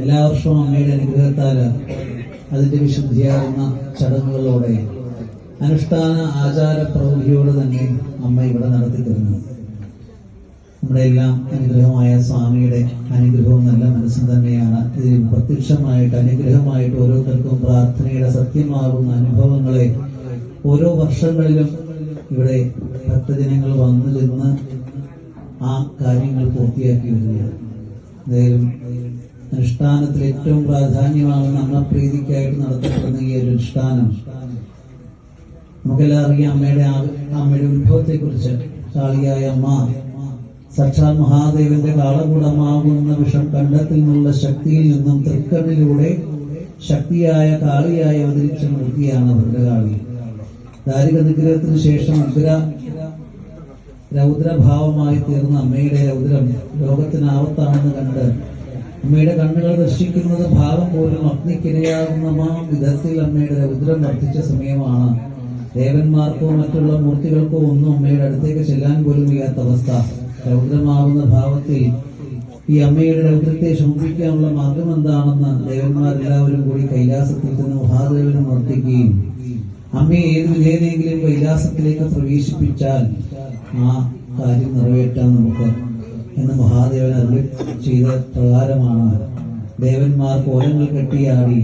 എല്ലാ വർഷവും അമ്മയുടെ അനുഗ്രഹത്താൽ അതിന്റെ വിശുദ്ധിയാകുന്ന ചടങ്ങുകളോടെ അനുഷ്ഠാന ആചാര പ്രവൃത്തിയോട് തന്നെ അമ്മ ഇവിടെ നടത്തിത്തരുന്നു. നമ്മുടെ എല്ലാം അനുഗ്രഹമായ സ്വാമിയുടെ അനുഗ്രഹവും നല്ല മനസ്സും തന്നെയാണ് ഇതിൽ പ്രത്യക്ഷമായിട്ട് അനുഗ്രഹമായിട്ട് ഓരോരുത്തർക്കും പ്രാർത്ഥനയുടെ സത്യമാകുന്ന അനുഭവങ്ങളെ ഓരോ വർഷങ്ങളിലും ഇവിടെ ഭക്തജനങ്ങൾ വന്നു ചെന്ന് ആ കാര്യങ്ങൾ പൂർത്തിയാക്കി വരികയാണ്. എന്തായാലും അനുഷ്ഠാനത്തിൽ ഏറ്റവും പ്രാധാന്യമാകുന്ന അമ്മപ്രീതിക്കായിട്ട് നടത്തപ്പെടുന്ന ഈ ഒരു അനുഷ്ഠാനം നമുക്കെല്ലാം അറിയാം. അമ്മയുടെ ഉത്ഭവത്തെ കുറിച്ച് കാളിയായ അമ്മ സാക്ഷാൽ മഹാദേവന്റെ കാളകൂടമാകുന്ന വിഷം കണ്ടത്തിൽ നിന്നുള്ള ശക്തിയിൽ നിന്നും തൃക്കണ്ണിലൂടെ ശക്തിയായ കാളിയായി അവതരിച്ച മൂർത്തിയാണ് ഭദ്രകാളി. ദാരിക നിഗ്രഹത്തിന് ശേഷം രൗദ്രഭാവമായി തീർന്ന അമ്മയുടെ രൗദ്രം ലോകത്തിന് ആപത്താണെന്ന് കണ്ട് അമ്മയുടെ കണ്ണുകൾ ദർശിക്കുന്നത് ഭാവം പോലും അഗ്നിക്കിരയാകുന്ന വിധത്തിൽ അമ്മയുടെ രൗദ്രം വർദ്ധിച്ച സമയമാണ്. ദേവന്മാർക്കോ മറ്റുള്ള മൂർത്തികൾക്കോ ഒന്നും അമ്മയുടെ അടുത്തേക്ക് ചെല്ലാൻ പോലും വയ്യാത്ത അവസ്ഥ. രൗദ്രമാകുന്ന ഭാവത്തിൽ ഈ അമ്മയുടെ രൗദ്രത്തെ ശമിപ്പിക്കാനുള്ള മാർഗം എന്താണെന്ന് ദേവന്മാരെല്ലാവരും കൂടി കൈലാസത്തിൽ നിന്ന് മഹാദേവനെ വർദ്ധിക്കുകയും അമ്മയെ ഏത് വിധേനെങ്കിലും കൈലാസത്തിലേക്ക് പ്രവേശിപ്പിച്ചാൽ ആ കാര്യം നിറവേറ്റാൻ നമുക്ക് എന്ന് മഹാദേവൻ അരുളി ചെയ്ത പ്രകാരമാണ് ദേവന്മാർ കോലങ്ങൾ കെട്ടിയാടി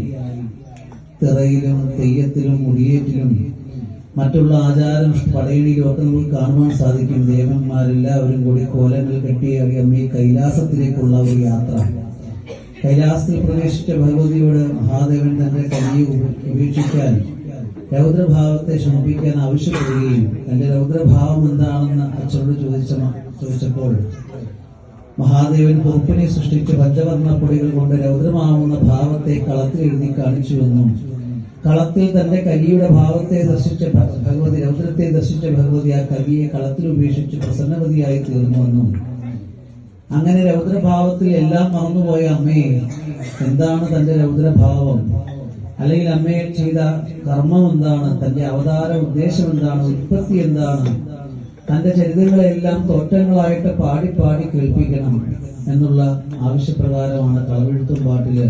തിറയിലും തെയ്യത്തിലും മുടിയേറ്റിലും മറ്റുള്ള ആചാരം പടയണിയിലും ഒക്കെ നമുക്ക് കാണുവാൻ സാധിക്കും. ദേവന്മാരെല്ലാവരും കൂടി കോലങ്ങൾ കെട്ടിയാടി അമ്മയെ കൈലാസത്തിലേക്കുള്ള ഒരു യാത്ര. കൈലാസത്തിൽ പ്രവേശിച്ച ഭഗവതിയോട് മഹാദേവൻ തന്റെ കനിയെ ഉപേക്ഷിക്കാൻ രൗദ്രഭാവത്തെ ശമിപ്പിക്കാൻ ആവശ്യപ്പെടുകയും തന്റെ രൗദ്രഭാവം എന്താണെന്ന് അച്ഛനോട് ചോദിച്ചപ്പോൾ മഹാദേവൻ കുറുപ്പിനെ സൃഷ്ടിച്ച പഞ്ചവർണ്ണ പൊടികൾ കൊണ്ട് രൗദ്രമാവുന്ന ഭാവത്തെ കളത്തിൽ എഴുതി കാണിച്ചുവെന്നും കളത്തിൽ തന്റെ കലിയുടെ ഭാവത്തെ ദർശിച്ച ഭഗവതി രൗദ്രത്തെ ദർശിച്ച ഭഗവതി ആ കലിയെ കളത്തിൽ ഉപേക്ഷിച്ച് പ്രസന്നവതിയായി തീർന്നുവെന്നും അങ്ങനെ രൗദ്രഭാവത്തിൽ എല്ലാം മറന്നുപോയ അമ്മയെ എന്താണ് തന്റെ രൗദ്രഭാവം, അല്ലെങ്കിൽ അമ്മയെ ചെയ്ത കർമ്മം എന്താണ്, തന്റെ അവതാര ഉദ്ദേശം എന്താണ്, ഉത്പത്തി എന്താണ്, തന്റെ ചരിതങ്ങളെല്ലാം തോറ്റങ്ങളായിട്ട് പാടി പാടി കേൾപ്പിക്കണം എന്നുള്ള ആവശ്യപ്രകാരമാണ് കളവെഴുത്തും പാട്ടില്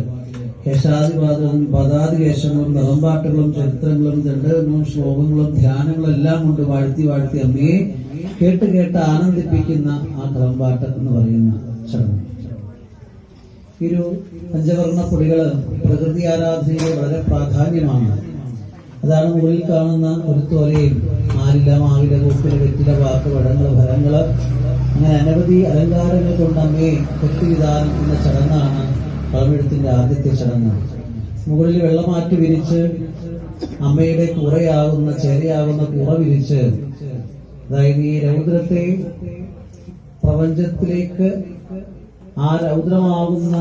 കേശാദിപാദവും പദാദിവേഷങ്ങളും നിറമ്പാട്ടുകളും ചരിത്രങ്ങളും ദണ്ഡകങ്ങളും ശ്ലോകങ്ങളും ധ്യാനങ്ങളും എല്ലാം കൊണ്ട് വാഴ്ത്തി വാഴ്ത്തി അമ്മയെ കേട്ട് ആനന്ദിപ്പിക്കുന്ന ആ കളമ്പാട്ട് എന്ന് പറയുന്ന ചടങ്ങ്. ഈ ഒരു പഞ്ചവർണ്ണ പൊടികള് പ്രകൃതി ആരാധനയുടെ വളരെ പ്രാധാന്യമാണ്. അതാണ് മുകളിൽ കാണുന്ന ഒരു തോലയും ആലില മാവില പൂക്കില വെറ്റില വാക്ക് വടങ്ങള് ഫലങ്ങള് അങ്ങനെ അനവധി അലങ്കാരങ്ങൾ കൊണ്ട് അമ്മയെ കെട്ടിവിധാനിക്കുന്ന ചടങ്ങാണ് കളമെഴുത്തിന്റെ ആദ്യത്തെ ചടങ്ങ്. മുകളിൽ വെള്ളമാറ്റി വിരിച്ച് അമ്മയുടെ കൂറയാകുന്ന ചേരയാകുന്ന കൂറ വിരിച്ച്, അതായത് ഈ രൗദ്രത്തെ പ്രപഞ്ചത്തിലേക്ക് ആ രൗദ്രമാകുന്ന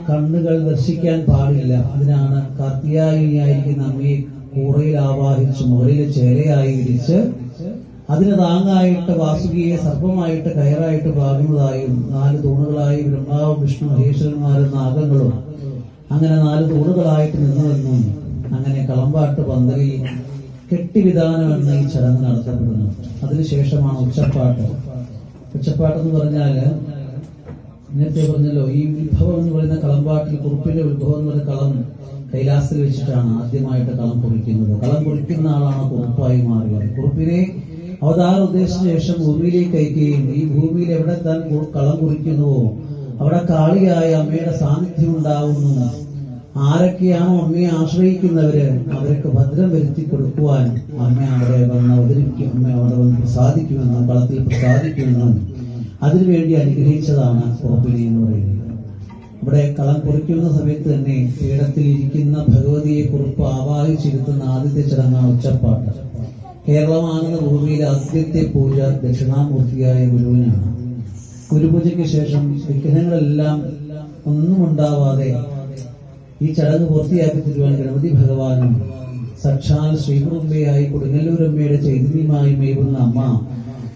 കണ്ണുകൾ ദർശിക്കാൻ പാടില്ല. അതിനാണ് കാർത്തിയായിനിയായിരിക്കുന്ന അമ്മയെ കൂറയിൽ ആവാഹിച്ച് മുകളിൽ ചേരയായി വിരിച്ച് അതിന് താങ്ങായിട്ട് വാസുകിയെ സർപ്പമായിട്ട് കയറായിട്ട് പാകുന്നതായും 4 തൂണുകളായി ബ്രഹ്മാവും വിഷ്ണു മഹേശ്വരന്മാരും നാഗങ്ങളും അങ്ങനെ 4 തൂണുകളായിട്ട് നിന്നുവെന്നും അങ്ങനെ കളമ്പാട്ട് പന്തലിൽ കെട്ടിവിധാനമെന്ന് ഈ ചടങ്ങ് നടത്തപ്പെടുന്നു. അതിനുശേഷമാണ് ഉച്ചപ്പാട്ട്. ഉച്ചപ്പാട്ടെന്ന് പറഞ്ഞാല് നേരത്തെ പറഞ്ഞല്ലോ, ഈ ഉത്ഭവം എന്ന് പറയുന്ന കളമ്പാട്ടിൽ കുറുപ്പിന്റെ ഉത്ഭവം എന്ന് പറയുന്ന കളം കൈലാസത്തിൽ വെച്ചിട്ടാണ് ആദ്യമായിട്ട് കളം കുറിക്കുന്നത്. കളം കുറിക്കുന്ന ആളാണ് കുറുപ്പായി മാറിയത്. കുറുപ്പിനെ അവതാര ഉദ്ദേശിച്ച ശേഷം ഭൂമിയിലേക്ക് അയക്കുകയും ഈ ഭൂമിയിൽ എവിടെ താൻ കളം കുറിക്കുന്നുവോ അവിടെ കാളിയായ അമ്മയുടെ സാന്നിധ്യം ഉണ്ടാവുന്നു. ആരൊക്കെയാണോ അമ്മയെ ആശ്രയിക്കുന്നവര് അവർക്ക് ഭദ്രം വരുത്തി കൊടുക്കുവാൻ അമ്മ അവിടെ വന്ന് അവതരിക്കും, അമ്മ അവിടെ വന്ന് പ്രസാദിക്കുമെന്നും കളത്തിൽ പ്രസാദിക്കുമെന്നും അതിനുവേണ്ടി അനുഗ്രഹിച്ചതാണ് കുറുപ്പിനെ എന്ന് പറയുന്നത്. ഇവിടെ കളം കുറിക്കുന്ന സമയത്ത് തന്നെ പീഠത്തിൽ ഇരിക്കുന്ന ഭഗവതിയെ കുറിപ്പ് ആവാഹിച്ചിരുത്തുന്ന ആദ്യത്തെ ചടങ്ങാണ് ഉച്ചപ്പാട്ട്. കേരളമാകുന്ന ഭൂമിയിലെ ആദ്യത്തെ പൂജ ദക്ഷിണാമൂർത്തിയായ ഗുരുവിനാണ്. ഗുരുപൂജയ്ക്ക് ശേഷം വിഗ്രഹങ്ങളെല്ലാം ഒന്നും ഉണ്ടാവാതെ ഈ ചടങ്ങ് പൂർത്തിയാക്കി തരുവാൻ ഗണപതി ഭഗവാനും സാക്ഷാൽ ശ്രീകുറുമ്പയായി കൊടുങ്ങല്ലൂരമ്മയുടെ ചൈതന്യമായി മേവുന്ന അമ്മ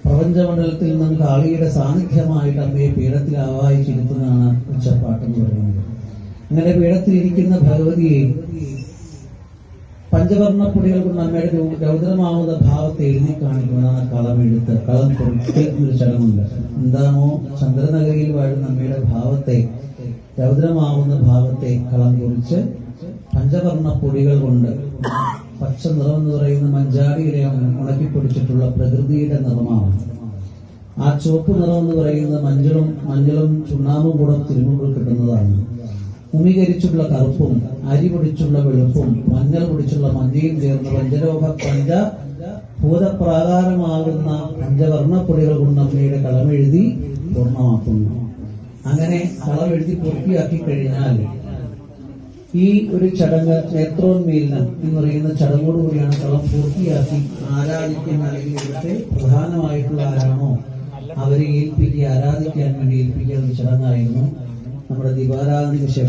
പ്രപഞ്ചമണ്ഡലത്തിൽ നിന്നും കാളിയുടെ സാന്നിധ്യമായിട്ട് അമ്മയെ പീഠത്തിൽ ആവാഹിച്ചിരുത്തുന്നതാണ് ഉച്ചപ്പാട്ടെന്ന് പറയുന്നത്. അങ്ങനെ പീഠത്തിലിരിക്കുന്ന ഭഗവതിയെ പഞ്ചവർണ്ണപ്പൊടികൾ കൊണ്ട് അമ്മയുടെ രൗദ്രമാവുന്ന ഭാവത്തെ എഴുതി കാണിക്കുന്നതാണ് കളമെഴുത്ത്. കളം കുറിക്കൽ എന്നൊരു ചടങ്ങുണ്ട്. എന്താണോ ചന്ദ്രനഗരിയിൽ വാഴുന്ന അമ്മയുടെ ഭാവത്തെ രൗദ്രമാവുന്ന ഭാഗത്തെ കളം കുറിച്ച് പഞ്ചവർണ്ണ പൊടികൾ കൊണ്ട്, പച്ച നിറം എന്ന് പറയുന്ന മഞ്ചാടിയിലെ ഉണക്കിപ്പൊടിച്ചിട്ടുള്ള പ്രകൃതിയുടെ നിറമാണ്. ആ ചുവപ്പ് നിറം എന്ന് പറയുന്ന മഞ്ഞളും ചുണ്ണാമ്പും കൂടെ തിരുമുമ്പോൾ കിട്ടുന്നതാണ്. ഉമീകരിച്ചുള്ള കറുപ്പും അരി പൊടിച്ചുള്ള വെളുപ്പും മഞ്ഞൾ പൊടിച്ചുള്ള മഞ്ഞയും ചേർന്ന് ഭൂതപ്രാകാരമാകുന്ന പഞ്ചവർണ്ണപ്പൊടികൾ കൊണ്ട് അമ്മയുടെ കളമെഴുതി പൂർണ്ണമാക്കുന്നു. അങ്ങനെ കളമെഴുതി പൂർത്തിയാക്കി കഴിഞ്ഞാൽ ഈ ഒരു ചടങ്ങ് നേത്രോന്മീലനം എന്ന് പറയുന്ന ചടങ്ങോടുകൂടിയാണ് കളം പൂർത്തിയാക്കി ആരാധിക്കാൻ, അല്ലെങ്കിൽ ഇവിടുത്തെ പ്രധാനമായിട്ടുള്ള ആരാണോ അവരെ ആരാധിക്കാൻ വേണ്ടി ഏൽപ്പിക്കുന്ന ഒരു ചടങ്ങായിരുന്നു നമ്മുടെ ദീപാരാധനയ്ക്ക് ശേഷം